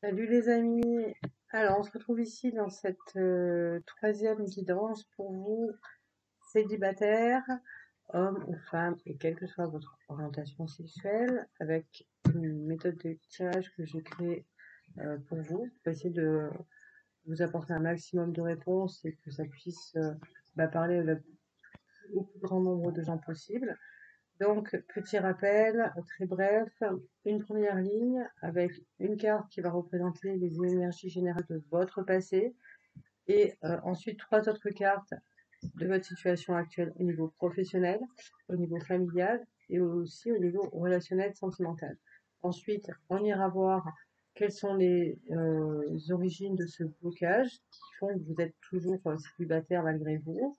Salut les amis. Alors, on se retrouve ici dans cette troisième guidance pour vous, célibataires, hommes ou femmes, et quelle que soit votre orientation sexuelle, avec une méthode de tirage que j'ai créée pour vous, pour essayer de vous apporter un maximum de réponses et que ça puisse parler au plus grand nombre de gens possible. Donc, petit rappel, très bref, une première ligne avec une carte qui va représenter les énergies générales de votre passé et ensuite trois autres cartes de votre situation actuelle au niveau professionnel, au niveau familial et aussi au niveau relationnel sentimental. Ensuite, on ira voir quelles sont les origines de ce blocage qui font que vous êtes toujours célibataire malgré vous.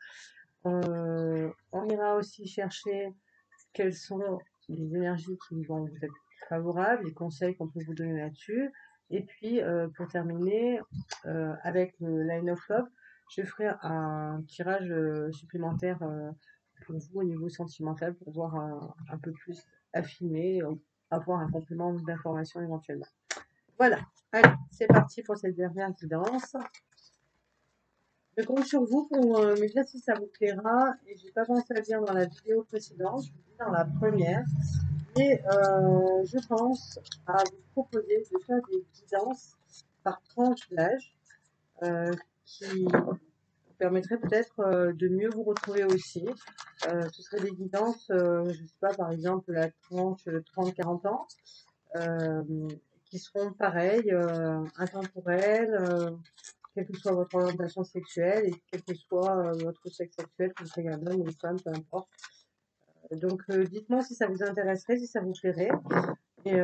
On ira aussi chercher quelles sont les énergies qui vont vous être favorables, les conseils qu'on peut vous donner là-dessus. Et puis, pour terminer, avec le Line of Love, je ferai un tirage supplémentaire pour vous au niveau sentimental pour voir un peu plus affiné, avoir un complément d'information éventuellement. Voilà, allez, c'est parti pour cette dernière guidance. Je compte sur vous pour me dire si ça vous plaira. Et j'ai pas pensé à le dire dans la vidéo précédente, je vous dis dans la première. Et je pense à vous proposer de faire des guidances par tranche d'âge qui vous permettraient peut-être de mieux vous retrouver aussi. Ce serait des guidances, je sais pas, par exemple la tranche 30-40 ans, euh, qui seront pareilles, intemporelles, quelle que soit votre orientation sexuelle et quel que soit votre sexe sexuel, que vous soyez un homme ou une femme, peu importe. Donc dites-moi si ça vous intéresserait, si ça vous plairait. Et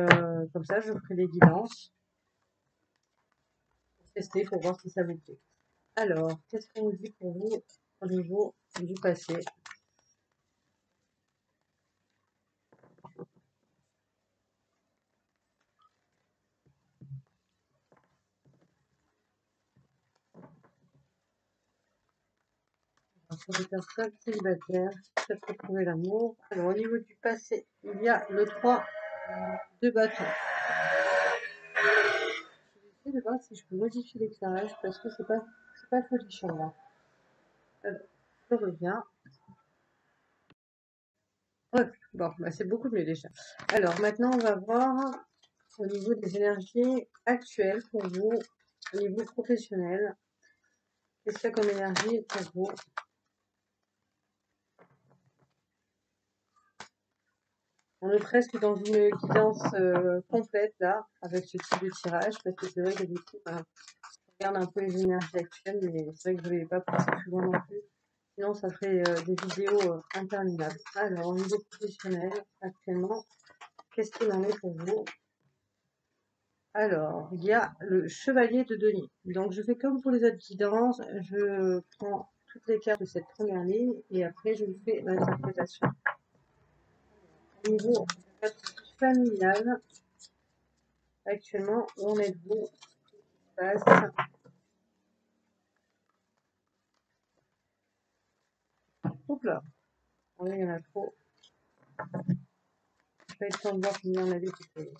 comme ça, je ferai des guidances pour tester, pour voir si ça vous plaît. Alors, qu'est-ce qu'on dit pour vous au niveau du passé? Pour les personnes célibataires, peut-être retrouver l'amour. Alors, au niveau du passé, il y a le 3 de bâton. Je vais essayer de voir si je peux modifier l'éclairage parce que c'est pas folichon là. Alors, je reviens. Ouais, bon, bah c'est beaucoup mieux déjà. Alors, maintenant, on va voir au niveau des énergies actuelles pour vous, au niveau professionnel. Qu'est-ce qu'il y a comme énergie pour vous? On est presque dans une guidance complète là, avec ce type de tirage, parce que c'est vrai que du coup, on regarde un peu les énergies actuelles, mais c'est vrai que je ne vais pas pousser plus loin non plus. Sinon, ça ferait des vidéos interminables. Alors, au niveau professionnel, actuellement, qu'est-ce qu'il en est pour vous? Alors, il y a le chevalier de denier. Donc, je fais comme pour les autres guidances, je prends toutes les cartes de cette première ligne et après, je vous fais l'interprétation. Au niveau familial, actuellement, où en êtes-vous? Passe. Oups là, il y en a trop. Je vais être de voir combien on avait coupé.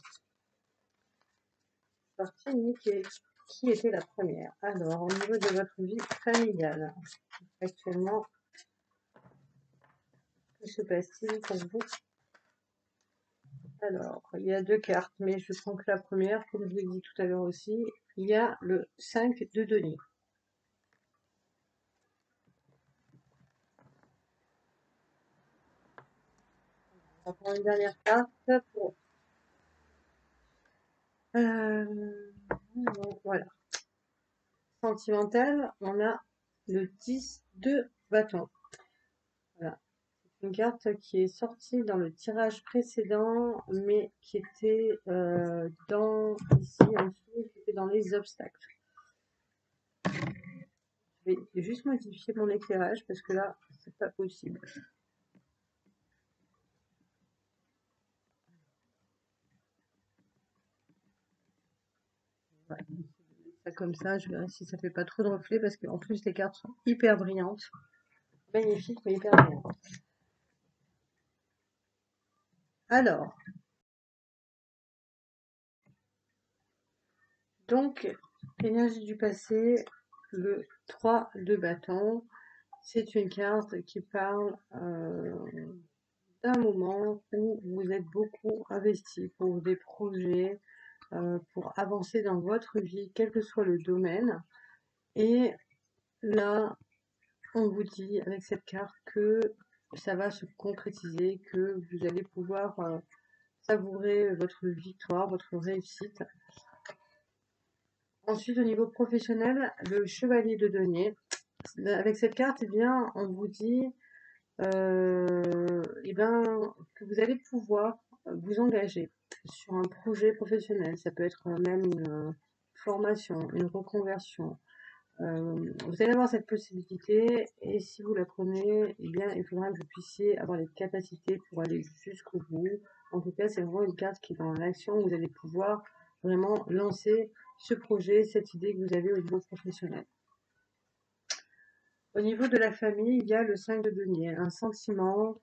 Partie nickel. Qui était la première? Alors, au niveau de votre vie familiale, actuellement, que se passe-t-il pour vous? Alors, il y a deux cartes, mais je prends que la première, comme je l'ai dit tout à l'heure aussi. Il y a le 5 de denier. On va prendre une dernière carte pour. Voilà. Sentimental, on a le 10 de bâton. Voilà. Une carte qui est sortie dans le tirage précédent, mais qui était ici en dessous, qui était dans les obstacles. Je vais juste modifier mon éclairage parce que là, c'est pas possible. Ouais. Ça comme ça, je verrai si ça fait pas trop de reflets parce qu'en plus les cartes sont hyper brillantes. Magnifiques mais hyper brillantes. Alors, Donc, énergie du passé, le 3 de bâton, c'est une carte qui parle d'un moment où vous êtes beaucoup investi pour des projets, pour avancer dans votre vie, quel que soit le domaine. Et là, on vous dit avec cette carte que ça va se concrétiser, que vous allez pouvoir savourer votre victoire, votre réussite. Ensuite, au niveau professionnel, le chevalier de denier. Avec cette carte, eh bien, on vous dit eh ben, que vous allez pouvoir vous engager sur un projet professionnel. Ça peut être même une formation, une reconversion. Vous allez avoir cette possibilité et si vous la prenez, eh bien, il faudra que vous puissiez avoir les capacités pour aller jusqu'au bout. En tout cas, c'est vraiment une carte qui est dans l'action. Vous allez pouvoir vraiment lancer ce projet, cette idée que vous avez au niveau professionnel. Au niveau de la famille, il y a le 5 de denier, un sentiment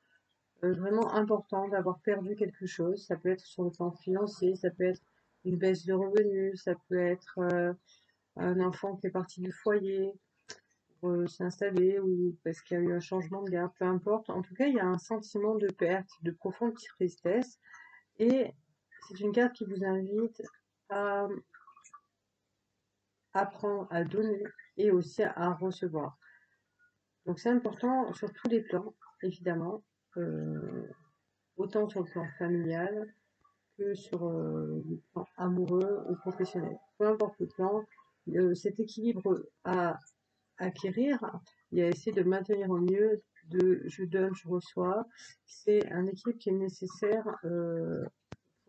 vraiment important d'avoir perdu quelque chose. Ça peut être sur le plan financier, ça peut être une baisse de revenus, ça peut être un enfant qui est parti du foyer pour s'installer ou parce qu'il y a eu un changement de garde, peu importe. En tout cas, il y a un sentiment de perte, de profonde tristesse et c'est une carte qui vous invite à apprendre à donner et aussi à recevoir. Donc c'est important sur tous les plans, évidemment, autant sur le plan familial que sur le plan amoureux ou professionnel. Peu importe le plan, cet équilibre à acquérir et à essayer de maintenir au mieux de je donne, je reçois, c'est un équilibre qui est nécessaire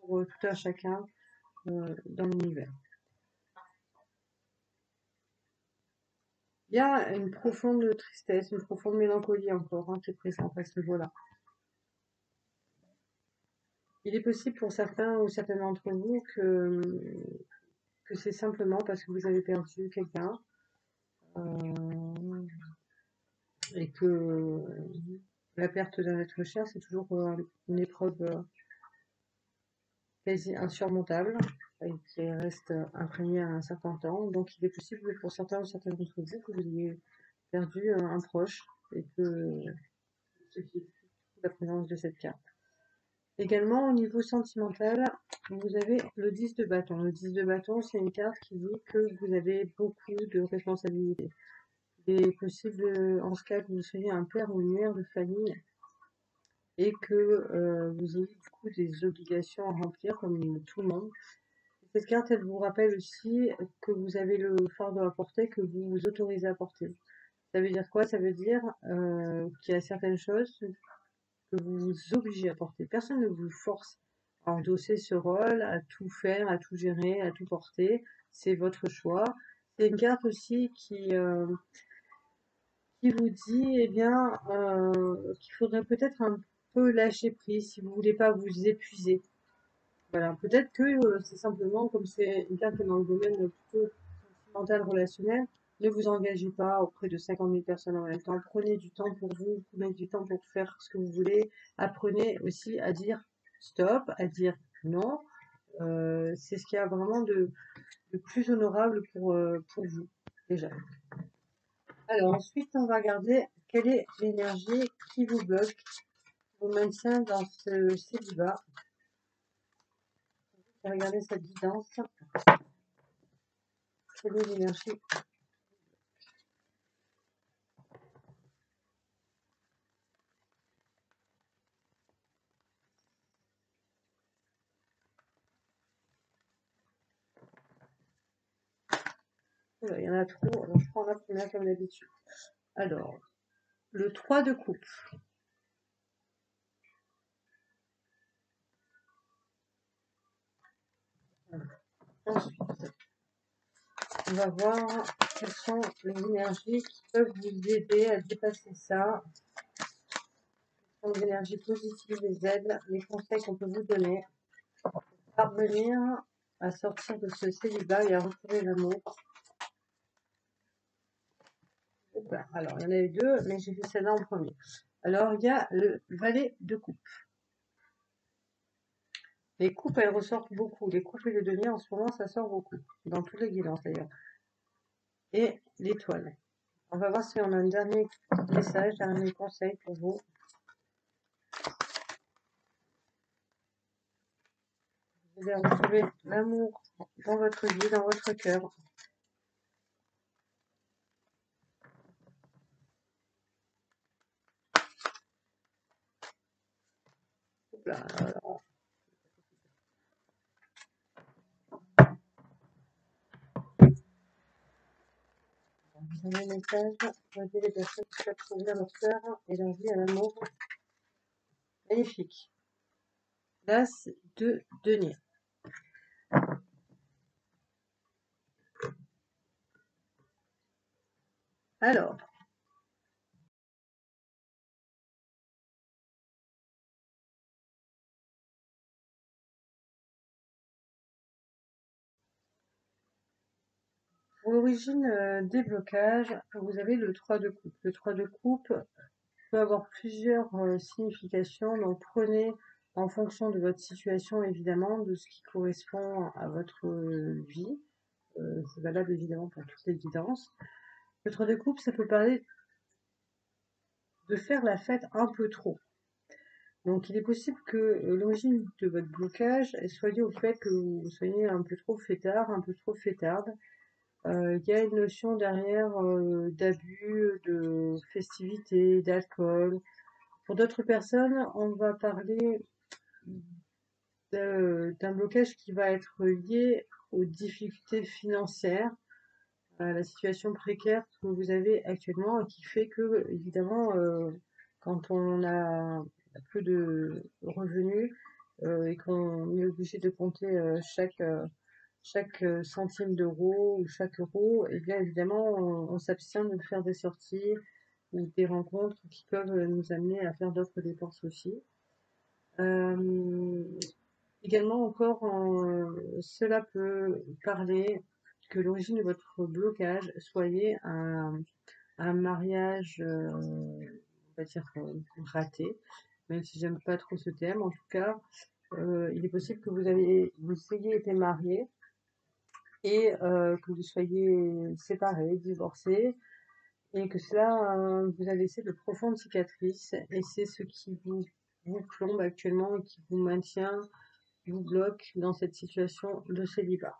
pour tout un chacun dans l'univers. Il y a une profonde tristesse, une profonde mélancolie encore qui est présente à ce niveau-là. Il est possible pour certains ou certaines d'entre vous que c'est simplement parce que vous avez perdu quelqu'un et que la perte d'un être cher, c'est toujours une épreuve quasi insurmontable et qui reste imprégnée à un certain temps. Donc il est possible pour certains ou certaines d'entre vous que vous ayez perdu un proche et que ce qui explique la présence de cette carte. Également, au niveau sentimental, vous avez le 10 de bâton. Le 10 de bâton, c'est une carte qui dit que vous avez beaucoup de responsabilités. Il est possible, en ce cas, que vous soyez un père ou une mère de famille et que vous ayez du coup des obligations à remplir comme tout le monde. Cette carte, elle vous rappelle aussi que vous avez le fardeau à porter, que vous vous autorisez à porter. Ça veut dire quoi? Ça veut dire qu'il y a certaines choses que vous vous obligez à porter. Personne ne vous force à endosser ce rôle, à tout faire, à tout gérer, à tout porter. C'est votre choix. C'est une carte aussi qui vous dit, eh bien, qu'il faudrait peut-être un peu lâcher prise si vous voulez pas vous épuiser. Voilà, peut-être que c'est simplement, comme c'est une carte qui est dans le domaine plutôt sentimental, relationnel, ne vous engagez pas auprès de 50 000 personnes en même temps. Prenez du temps pour vous, prenez du temps pour faire ce que vous voulez. Apprenez aussi à dire stop, à dire non. C'est ce qu'il y a vraiment de plus honorable pour vous, déjà. Alors ensuite, on va regarder quelle est l'énergie qui vous bloque, qui vous maintient dans ce célibat. On va regarder cette guidance. Quelle est l'énergie? Il y en a trop, alors je prends la première comme d'habitude. Alors, le 3 de coupe. Ensuite, on va voir quelles sont les énergies qui peuvent vous aider à dépasser ça. Quelles sont les énergies positives, les aides, les conseils qu'on peut vous donner pour parvenir à sortir de ce célibat et à retrouver l'amour. Alors, il y en a eu deux, mais j'ai fait celle-là en premier. Alors, il y a le valet de coupe. Les coupes, elles ressortent beaucoup. Les coupes et le denier, en ce moment, ça sort beaucoup. Dans toutes les guidances, d'ailleurs. Et l'étoile. On va voir si on a un dernier message, un dernier conseil pour vous. Vous allez retrouver l'amour dans votre vie, dans votre cœur. Là, dernier message, voyez les personnes qui souhaitent trouver leur cœur et leur vie à l'amour. Magnifique. L'As de denier. Alors, pour l'origine des blocages, vous avez le 3 de coupe. Le 3 de coupe peut avoir plusieurs significations, donc prenez en fonction de votre situation, évidemment, de ce qui correspond à votre vie. C'est valable évidemment pour toutes les guidances. Le 3 de coupe, ça peut parler de faire la fête un peu trop. Donc il est possible que l'origine de votre blocage soit liée au fait que vous soyez un peu trop fêtard, un peu trop fêtarde. Il y a une notion derrière d'abus, de festivité, d'alcool. Pour d'autres personnes, on va parler d'un blocage qui va être lié aux difficultés financières, à la situation précaire que vous avez actuellement et qui fait que, évidemment, quand on a peu de revenus et qu'on est obligé de compter chaque centime d'euro ou chaque euro, et bien évidemment, on s'abstient de faire des sorties ou des rencontres qui peuvent nous amener à faire d'autres dépenses aussi. Euh, Également encore, cela peut parler que l'origine de votre blocage soit liée à un mariage, on va dire, raté, même si j'aime pas trop ce terme. En tout cas, il est possible que vous ayez été marié et que vous soyez séparés, divorcés, et que cela vous a laissé de profondes cicatrices. Et c'est ce qui vous plombe actuellement et qui vous maintient, qui vous bloque dans cette situation de célibat.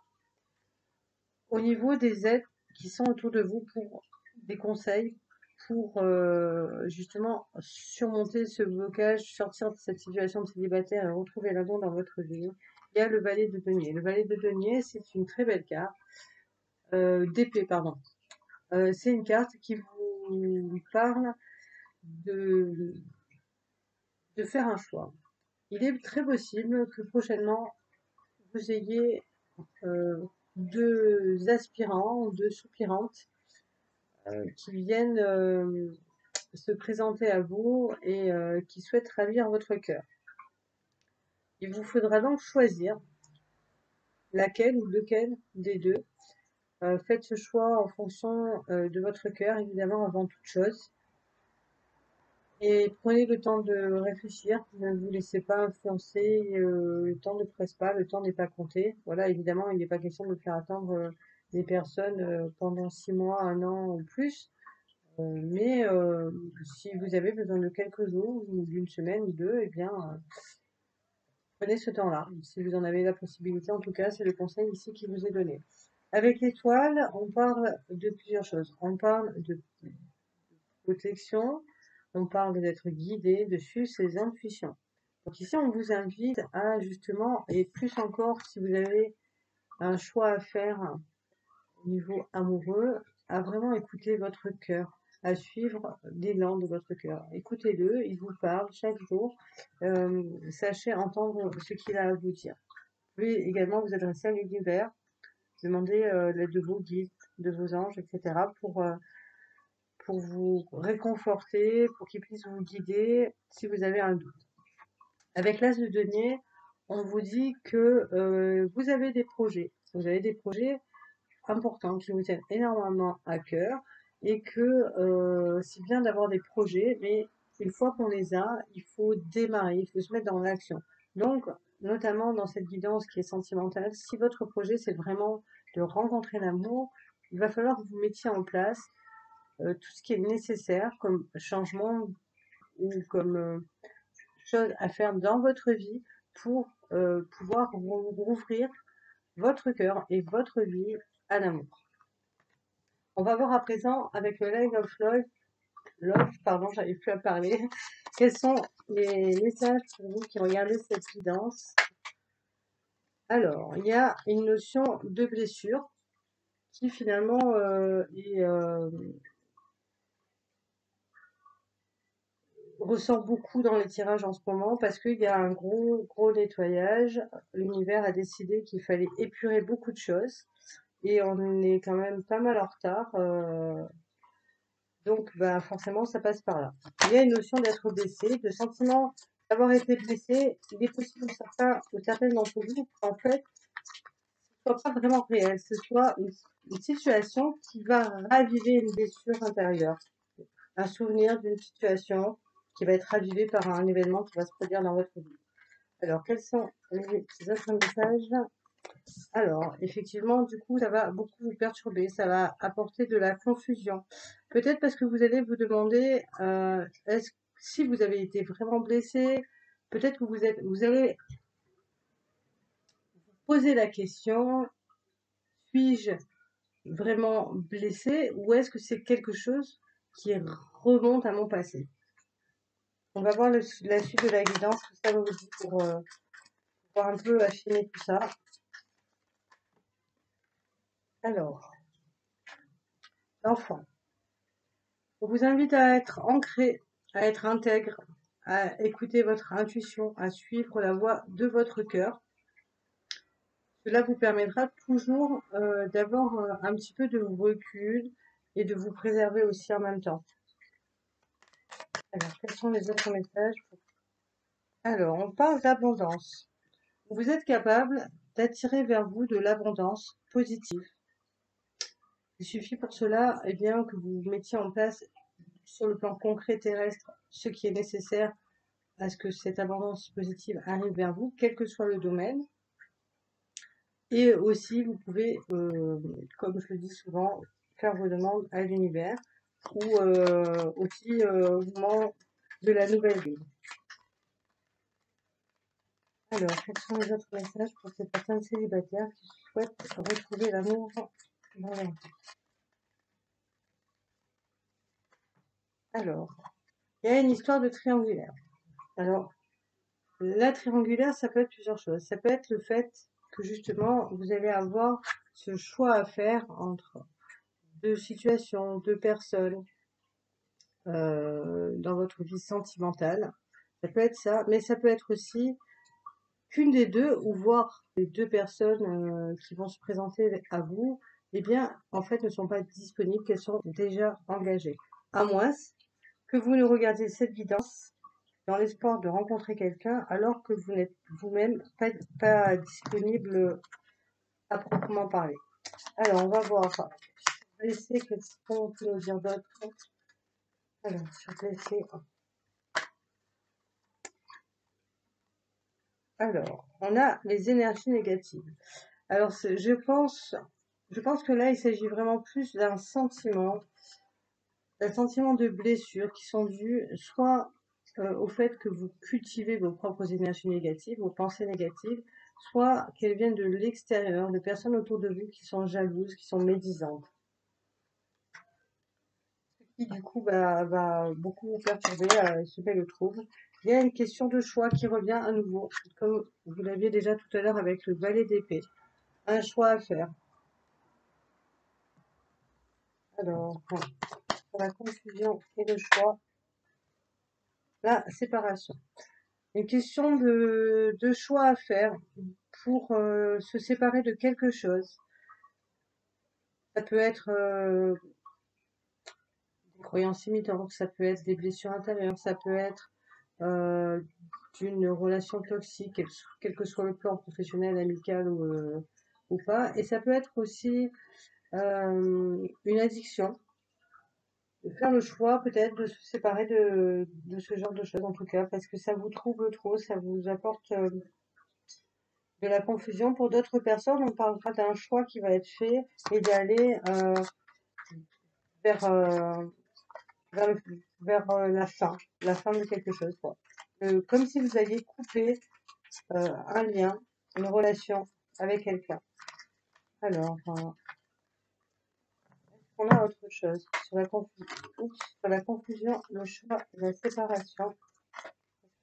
Au niveau des aides qui sont autour de vous pour des conseils pour justement surmonter ce blocage, sortir de cette situation de célibataire et retrouver l'amour dans votre vie, il y a le valet de denier. Le valet de denier, c'est une très belle carte. D'épée, pardon. C'est une carte qui vous parle de, de faire un choix. Il est très possible que prochainement, vous ayez deux aspirants ou deux soupirantes qui viennent se présenter à vous et qui souhaitent ravir votre cœur. Il vous faudra donc choisir laquelle ou lequel des deux. Faites ce choix en fonction de votre cœur, évidemment, avant toute chose. Et prenez le temps de réfléchir, ne vous laissez pas influencer, le temps ne presse pas, le temps n'est pas compté. Voilà, évidemment, il n'est pas question de faire attendre des personnes pendant 6 mois, 1 an ou plus. Mais si vous avez besoin de quelques jours, ou d'une semaine ou deux, eh bien, prenez ce temps-là. Si vous en avez la possibilité, en tout cas, c'est le conseil ici qui vous est donné. Avec l'étoile, on parle de plusieurs choses. On parle de protection, on parle d'être guidé, de suivre ses intuitions. Donc ici, on vous invite à justement, et plus encore si vous avez un choix à faire au niveau amoureux, à vraiment écouter votre cœur, à suivre l'élan de votre cœur. Écoutez-le, il vous parle chaque jour. Sachez entendre ce qu'il a à vous dire. Vous pouvez également vous adresser à l'univers, demander l'aide de vos guides, de vos anges, etc. pour vous réconforter, pour qu'ils puissent vous guider si vous avez un doute. Avec l'As de denier, on vous dit que vous avez des projets. Vous avez des projets importants qui vous tiennent énormément à cœur et que c'est bien d'avoir des projets, mais une fois qu'on les a, il faut démarrer, il faut se mettre dans l'action. Donc, notamment dans cette guidance qui est sentimentale, si votre projet c'est vraiment de rencontrer l'amour, il va falloir que vous mettiez en place tout ce qui est nécessaire comme changement ou comme chose à faire dans votre vie pour pouvoir rouvrir votre cœur et votre vie à l'amour. On va voir à présent avec le Line of Love, pardon, j'arrive plus à parler, quels sont les messages pour vous qui regardez cette guidance. Alors, il y a une notion de blessure qui finalement ressort beaucoup dans les tirages en ce moment parce qu'il y a un gros nettoyage. L'univers a décidé qu'il fallait épurer beaucoup de choses et on est quand même pas mal en retard. Donc, bah, forcément, ça passe par là. Il y a une notion d'être blessé, de sentiment d'avoir été blessé. Il est possible pour certains ou certaines d'entre vous qu'en fait, ce soit pas vraiment réel, ce soit une situation qui va raviver une blessure intérieure, un souvenir d'une situation qui va être ravivé par un événement qui va se produire dans votre vie. Alors, quels sont les autres messages? Alors, effectivement, du coup, ça va beaucoup vous perturber, ça va apporter de la confusion. Peut-être parce que vous allez vous demander, si vous avez été vraiment blessé, peut-être que vous allez poser la question, suis-je vraiment blessé ou est-ce que c'est quelque chose qui remonte à mon passé? On va voir la suite de la guidance, tout ça vous dit pour pouvoir un peu affiner tout ça. Alors, l'enfant. On vous invite à être ancré, à être intègre, à écouter votre intuition, à suivre la voie de votre cœur. Cela vous permettra toujours d'avoir un petit peu de recul et de vous préserver aussi en même temps. Alors, quels sont les autres messages? Alors, on parle d'abondance. Vous êtes capable d'attirer vers vous de l'abondance positive. Il suffit pour cela eh bien, que vous mettiez en place sur le plan concret terrestre ce qui est nécessaire à ce que cette abondance positive arrive vers vous, quel que soit le domaine. Et aussi, vous pouvez, comme je le dis souvent, faire vos demandes à l'univers ou aussi au moment de la nouvelle vie. Alors, quels sont les autres messages pour ces personnes célibataires qui souhaitent retrouver l'amour dans leur vie? Alors, il y a une histoire de triangulaire. Alors, la triangulaire, ça peut être plusieurs choses. Ça peut être le fait que justement, vous allez avoir ce choix à faire entre deux situations, deux personnes dans votre vie sentimentale. Ça peut être ça, mais ça peut être aussi qu'une des deux, ou voir les deux personnes qui vont se présenter à vous, eh bien, en fait, ne sont pas disponibles, qu'elles sont déjà engagées. À moins que vous ne regardiez cette guidance dans l'espoir de rencontrer quelqu'un alors que vous n'êtes vous-même pas disponible à proprement parler. Alors, on va voir. On va laisser qu'est-ce qu'on peut nous dire d'autre. Alors, sur blessé. Alors, on a les énergies négatives. Alors, je pense que là, il s'agit vraiment plus d'un sentiment de blessure qui sont dues soit au fait que vous cultivez vos propres énergies négatives, vos pensées négatives, soit qu'elles viennent de l'extérieur, de personnes autour de vous qui sont jalouses, qui sont médisantes. Ce qui, du coup, va beaucoup vous perturber, semer le trouble. Il y a une question de choix qui revient à nouveau, comme vous l'aviez déjà tout à l'heure avec le valet d'épée. Un choix à faire. Alors, pour la confusion et le choix, la séparation. Une question de choix à faire pour se séparer de quelque chose. Ça peut être des croyances limitantes, ça peut être des blessures intérieures, ça peut être d'une relation toxique, quel que soit le plan professionnel, amical ou pas. Et ça peut être aussi une addiction. De faire le choix peut-être de se séparer de ce genre de choses en tout cas, parce que ça vous trouble trop, ça vous apporte de la confusion. Pour d'autres personnes, on parlera d'un choix qui va être fait et d'aller vers, vers, la fin de quelque chose, quoi. Comme si vous aviez coupé un lien, une relation avec quelqu'un. Alors, on a autre chose sur sur la confusion, le choix et la séparation.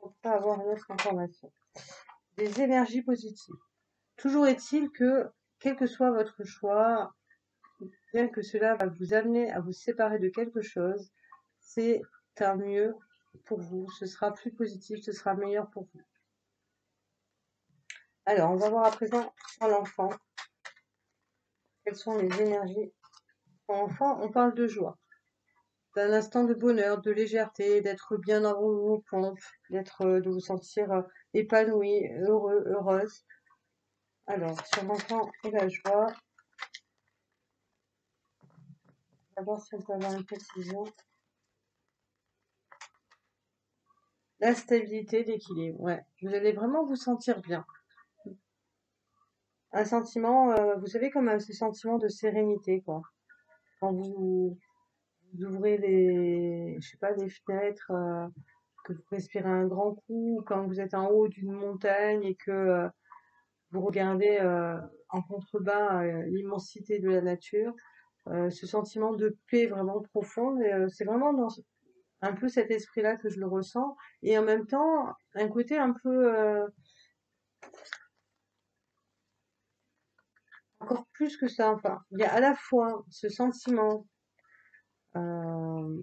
On peut avoir une autre information. Des énergies positives. Toujours est-il que, quel que soit votre choix, bien que cela va vous amener à vous séparer de quelque chose, c'est un mieux pour vous. Ce sera plus positif, ce sera meilleur pour vous. Alors, on va voir à présent sur l'enfant. Quelles sont les énergies pour l'enfant? On parle de joie, d'un instant de bonheur, de légèreté, d'être bien dans vos pompes, de vous sentir épanoui, heureux, heureuse. Alors, sur l'enfant et la joie, on va voir si on peut avoir une précision. La stabilité, l'équilibre, ouais. Vous allez vraiment vous sentir bien. Un sentiment, vous savez, comme ce sentiment de sérénité, quoi. Quand vous ouvrez je sais pas, les fenêtres, que vous respirez un grand coup, quand vous êtes en haut d'une montagne et que vous regardez en contrebas l'immensité de la nature, ce sentiment de paix vraiment profonde, c'est vraiment dans un peu cet esprit-là que je le ressens, et en même temps, un côté un peu, encore plus que ça, enfin, il y a à la fois ce sentiment euh,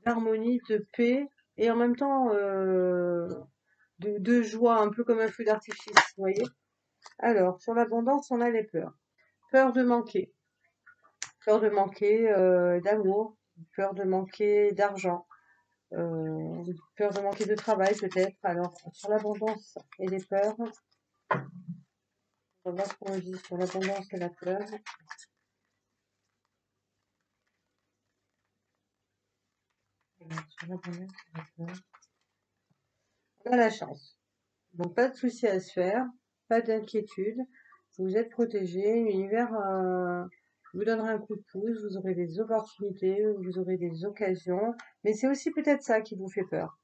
d'harmonie, de paix, et en même temps de joie, un peu comme un feu d'artifice, vous voyez. Alors, sur l'abondance, on a les peurs. Peur de manquer d'amour, peur de manquer d'argent, peur de manquer de travail peut-être. Alors, sur l'abondance et les peurs, on va voir ce qu'on dit sur l'abondance et la peur. Alors, sur l'abondance et la peur, on a la chance. Donc, pas de souci à se faire, pas d'inquiétude. Vous êtes protégé. L'univers vous donnera un coup de pouce. Vous aurez des opportunités, vous aurez des occasions. Mais c'est aussi peut-être ça qui vous fait peur.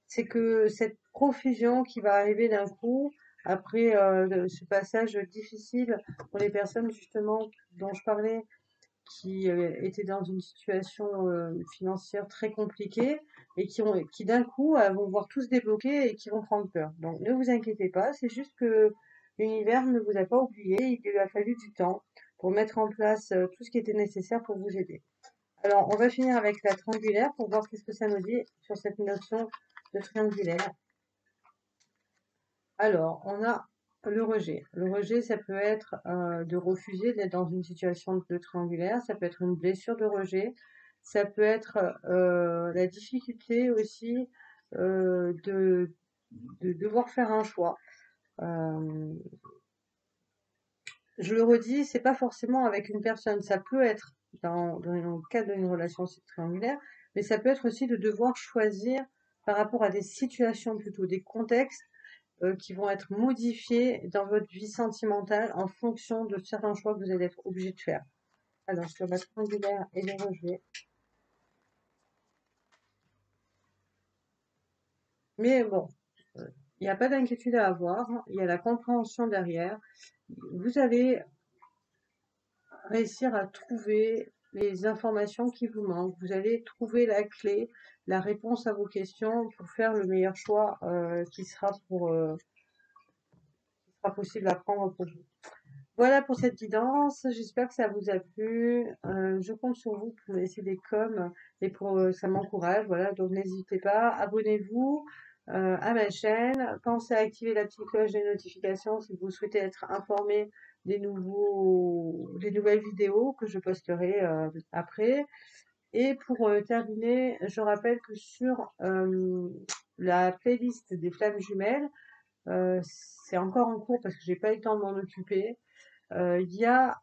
C'est que cette profusion qui va arriver d'un coup, après ce passage difficile pour les personnes justement dont je parlais, qui étaient dans une situation financière très compliquée et qui d'un coup vont voir tout se débloquer et qui vont prendre peur. Donc ne vous inquiétez pas, c'est juste que l'univers ne vous a pas oublié, il lui a fallu du temps pour mettre en place tout ce qui était nécessaire pour vous aider. Alors on va finir avec la triangulaire pour voir qu'est-ce que ça nous dit sur cette notion de triangulaire. Alors, on a le rejet. Le rejet, ça peut être de refuser d'être dans une situation de triangulaire, ça peut être une blessure de rejet, ça peut être la difficulté aussi de devoir faire un choix. Euh, je le redis, c'est pas forcément avec une personne, ça peut être dans le cadre d'une relation triangulaire, mais ça peut être aussi de devoir choisir par rapport à des situations plutôt, des contextes qui vont être modifiés dans votre vie sentimentale en fonction de certains choix que vous allez être obligé de faire. Alors, sur la triangulaire et les rejets. Mais bon, il n'y a pas d'inquiétude à avoir, il y a la compréhension derrière. Vous allez réussir à trouver les informations qui vous manquent. Vous allez trouver la clé, la réponse à vos questions pour faire le meilleur choix qui sera possible à prendre pour vous. Voilà pour cette guidance, j'espère que ça vous a plu. Je compte sur vous pour me laisser des coms et pour ça m'encourage. Voilà, donc n'hésitez pas, abonnez-vous à ma chaîne. Pensez à activer la petite cloche des notifications si vous souhaitez être informé des nouvelles vidéos que je posterai après. Et pour terminer, je rappelle que sur la playlist des flammes jumelles, c'est encore en cours parce que j'ai pas eu le temps de m'en occuper. Il y a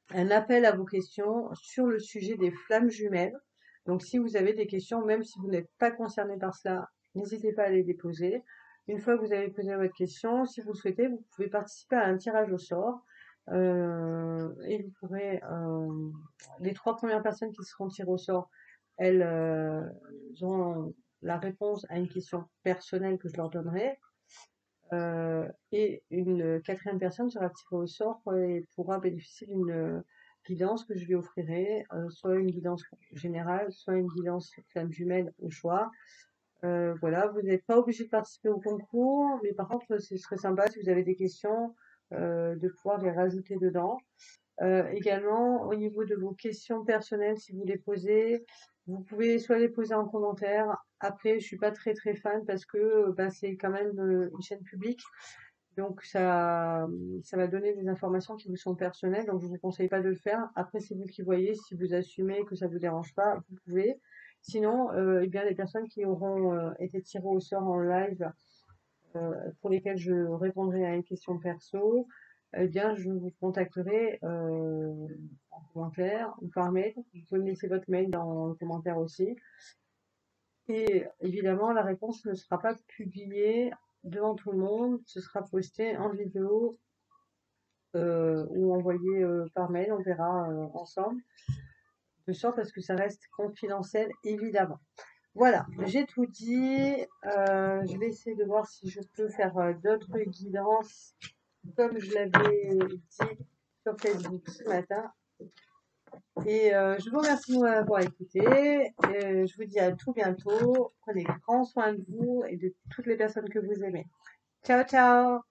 un appel à vos questions sur le sujet des flammes jumelles. Donc, si vous avez des questions, même si vous n'êtes pas concerné par cela, n'hésitez pas à les déposer. Une fois que vous avez posé votre question, si vous le souhaitez, vous pouvez participer à un tirage au sort. Et vous pourrez, les 3 premières personnes qui seront tirées au sort, elles auront la réponse à une question personnelle que je leur donnerai. Et une quatrième personne sera tirée au sort et pourra bénéficier d'une guidance que je lui offrirai, soit une guidance générale, soit une guidance flamme jumelle au choix. Voilà, vous n'êtes pas obligé de participer au concours, mais par contre, ce serait sympa si vous avez des questions, de pouvoir les rajouter dedans. Également, au niveau de vos questions personnelles, si vous les posez, vous pouvez soit les poser en commentaire. Après, je suis pas très fan parce que ben, c'est quand même une chaîne publique, donc ça va donner des informations qui vous sont personnelles, donc je vous conseille pas de le faire. Après, c'est vous qui voyez, si vous assumez que ça vous dérange pas, vous pouvez. Sinon, eh bien, les personnes qui auront été tirées au sort en live, pour lesquelles je répondrai à une question perso, eh bien, je vous contacterai en commentaire ou par mail. Vous pouvez me laisser votre mail dans le commentaire aussi. Et évidemment, la réponse ne sera pas publiée devant tout le monde. Ce sera posté en vidéo ou envoyé par mail. On verra ensemble. De sorte à ce que ça reste confidentiel, évidemment. Voilà, j'ai tout dit. Je vais essayer de voir si je peux faire d'autres guidances, comme je l'avais dit sur Facebook ce matin. Et je vous remercie de m'avoir écouté. Je vous dis à tout bientôt. Prenez grand soin de vous et de toutes les personnes que vous aimez. Ciao, ciao!